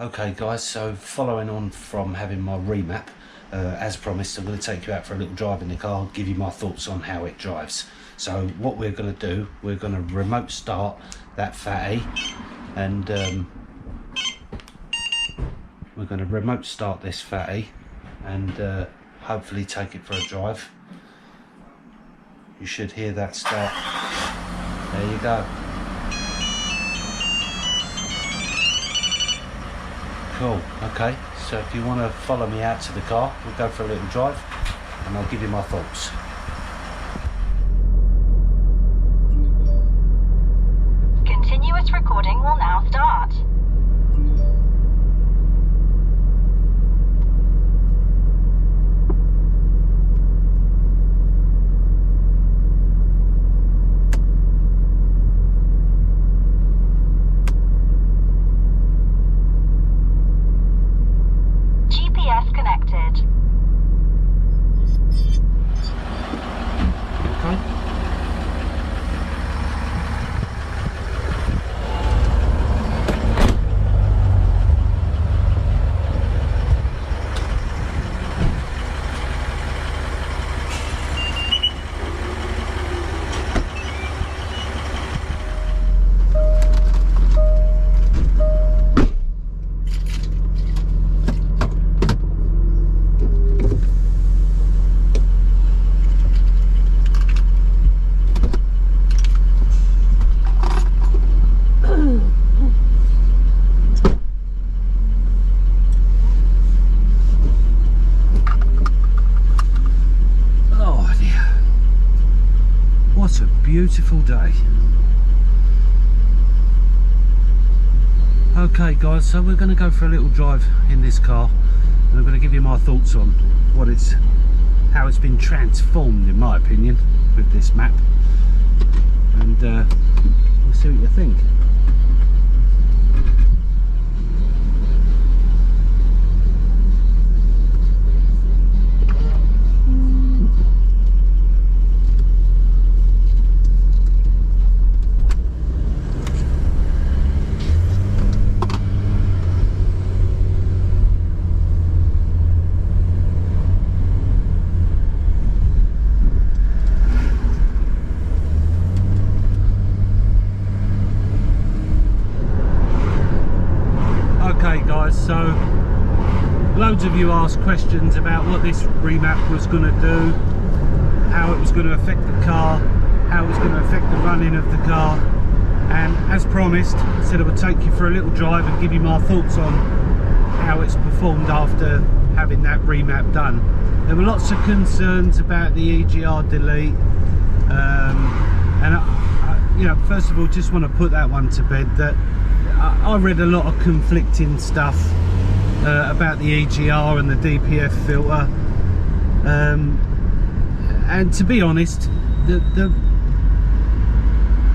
Okay guys, so following on from having my remap, as promised, I'm going to take you out for a little drive in the car, give you my thoughts on how it drives. So what we're going to do, we're going to remote start that fatty, and we're going to remote start this fatty and hopefully take it for a drive. You should hear that start. There you go. Cool, okay, so if you want to follow me out to the car, we'll go for a little drive and I'll give you my thoughts. Continuous recording will now start. GPS connected. Okay. What a beautiful day. Okay guys, so we're going to go for a little drive in this car and I'm going to give you my thoughts on how it's been transformed in my opinion with this map, and we'll see what you think. Okay guys, so loads of you asked questions about what this remap was going to do, how it was going to affect the car, how it was going to affect the running of the car, and as promised, I said I would take you for a little drive and give you my thoughts on how it's performed after having that remap done. There were lots of concerns about the EGR delete, and you know, first of all, just want to put that one to bed. That I read a lot of conflicting stuff about the EGR and the DPF filter, and to be honest, the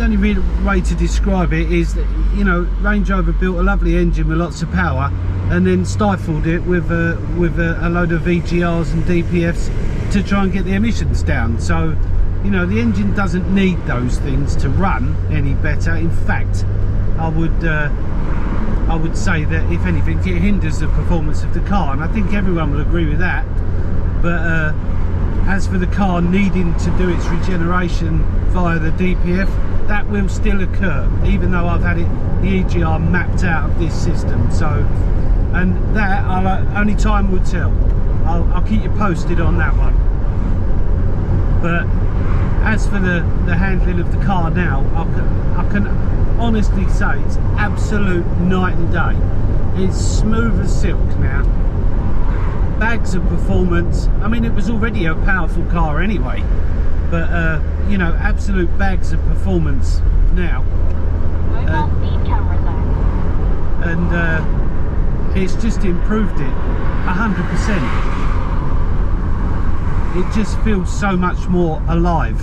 only real way to describe it is that, you know, Range Rover built a lovely engine with lots of power and then stifled it with a load of EGRs and DPFs to try and get the emissions down. So, you know, the engine doesn't need those things to run any better. In fact, I would say that if anything, it hinders the performance of the car, and I think everyone will agree with that. But as for the car needing to do its regeneration via the DPF, that will still occur, even though I've had the EGR mapped out of this system. So, and that only time will tell. I'll keep you posted on that one. But as for the handling of the car now, I can honestly say it's absolute night and day. It's smooth as silk now. Bags of performance. I mean, it was already a powerful car anyway, but you know, absolute bags of performance now. Mobile speed camera zone. And it's just improved it 100%. It just feels so much more alive.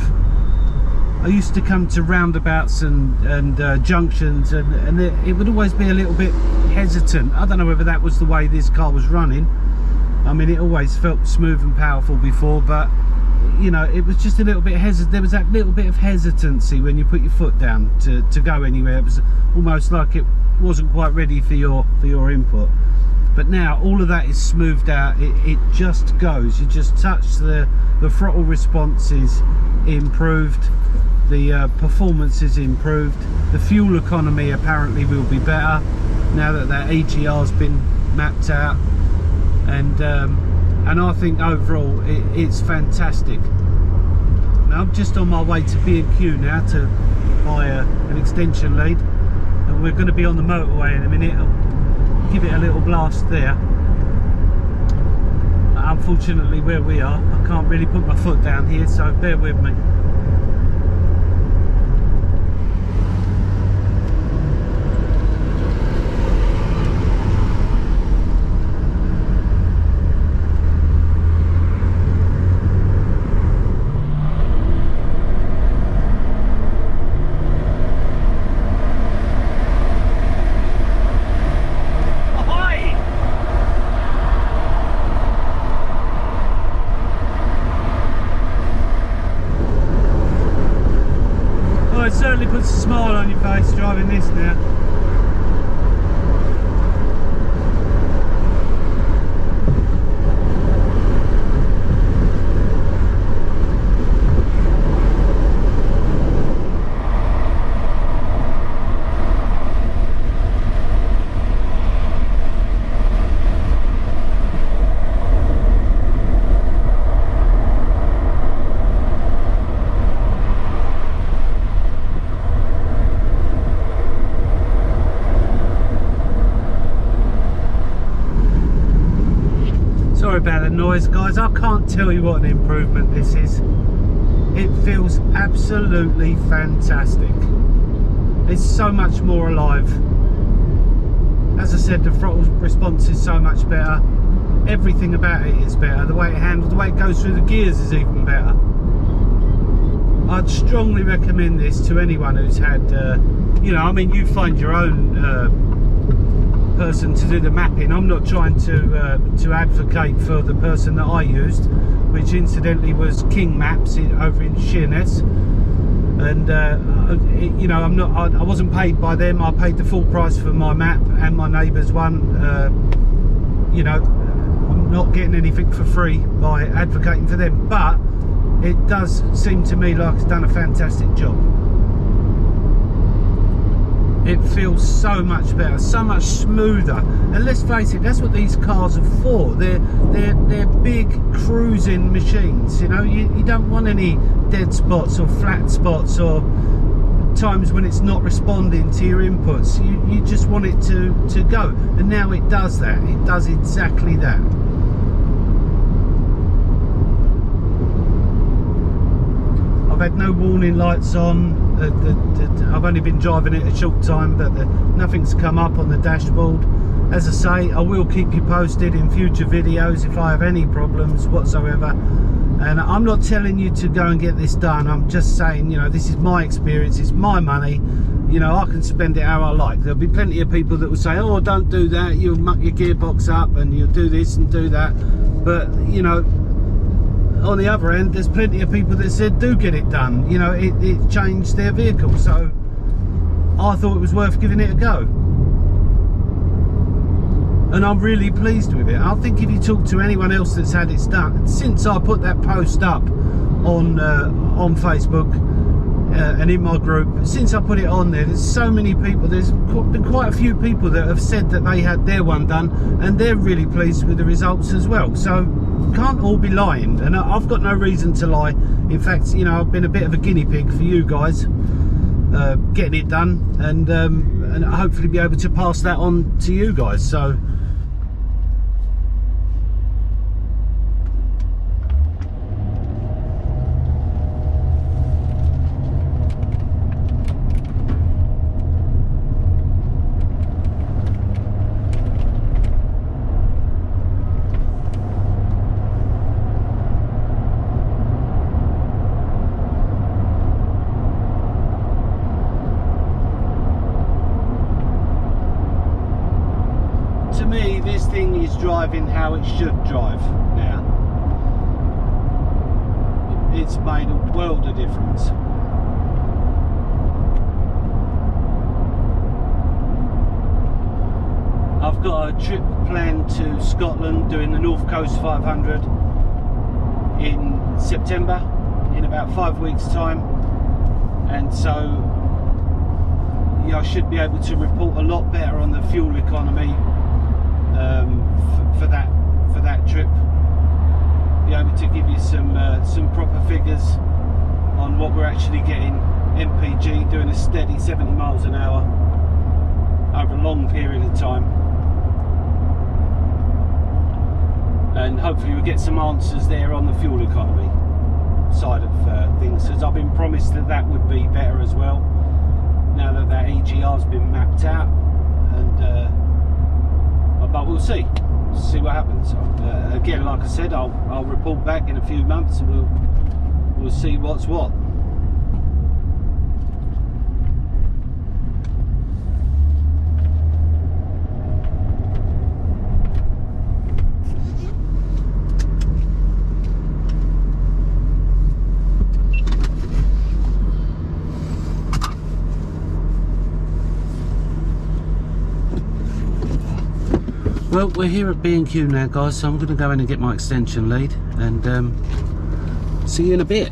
I used to come to roundabouts and junctions, and it would always be a little bit hesitant. I don't know whether that was the way this car was running. I mean, it always felt smooth and powerful before, but you know, it was just a little bit there was that little bit of hesitancy when you put your foot down to go anywhere. It was almost like it wasn't quite ready for your input. But now all of that is smoothed out. It just goes. You just touch the throttle response is improved, the performance is improved, the fuel economy apparently will be better now that EGR's been mapped out, and I think overall it's fantastic. Now I'm just on my way to B&Q now to buy an extension lead, and we're going to be on the motorway in a minute. I'll give it a little blast there. Unfortunately, where we are, I can't really put my foot down here, so bear with me. Certainly puts a smile on your face driving this now. Sorry about the noise, guys. I can't tell you what an improvement this is. It feels absolutely fantastic. It's so much more alive. As I said, the throttle response is so much better. Everything about it is better. The way it handles, the way it goes through the gears is even better. I'd strongly recommend this to anyone who's had, you know, I mean, you find your own person to do the mapping. I'm not trying to advocate for the person that I used, which incidentally was King Maps over in Sheerness, and you know, I wasn't paid by them. I paid the full price for my map and my neighbour's one. You know, I'm not getting anything for free by advocating for them, but it does seem to me like it's done a fantastic job. It feels so much better, so much smoother, and let's face it, that's what these cars are for. They're big cruising machines. You know, you don't want any dead spots or flat spots or times when it's not responding to your inputs. You just want it to go, and now it does that. It does exactly that. I've had no warning lights on. I've only been driving it a short time, but nothing's come up on the dashboard. As I say, I will keep you posted in future videos if I have any problems whatsoever. And I'm not telling you to go and get this done. I'm just saying, you know, this is my experience, it's my money. You know, I can spend it how I like. There'll be plenty of people that will say, oh, don't do that, you'll muck your gearbox up and you'll do this and do that. But, you know, on the other end, there's plenty of people that said do get it done. You know, it changed their vehicle, so I thought it was worth giving it a go, and I'm really pleased with it. I think if you talk to anyone else that's had it done, since I put that post up on Facebook and in my group, since I put it on there, there's so many people, there's been quite a few people that have said that they had their one done and they're really pleased with the results as well. So can't all be lying, and I've got no reason to lie. In fact, you know, I've been a bit of a guinea pig for you guys, getting it done, and hopefully be able to pass that on to you guys. So to me, this thing is driving how it should drive now. it's made a world of difference. I've got a trip planned to Scotland, doing the North Coast 500 in September, in about 5 weeks time, and so yeah, I should be able to report a lot better on the fuel economy for that trip. Be able to give you some proper figures on what we're actually getting MPG, doing a steady 70 miles an hour over a long period of time. And hopefully we'll get some answers there on the fuel economy side of things, because I've been promised that would be better as well, now that EGR's been mapped out. And but we'll see what happens. Again, like I said, I'll report back in a few months, and we'll see what's what. Well, we're here at B&Q now, guys, so I'm going to go in and get my extension lead, and see you in a bit.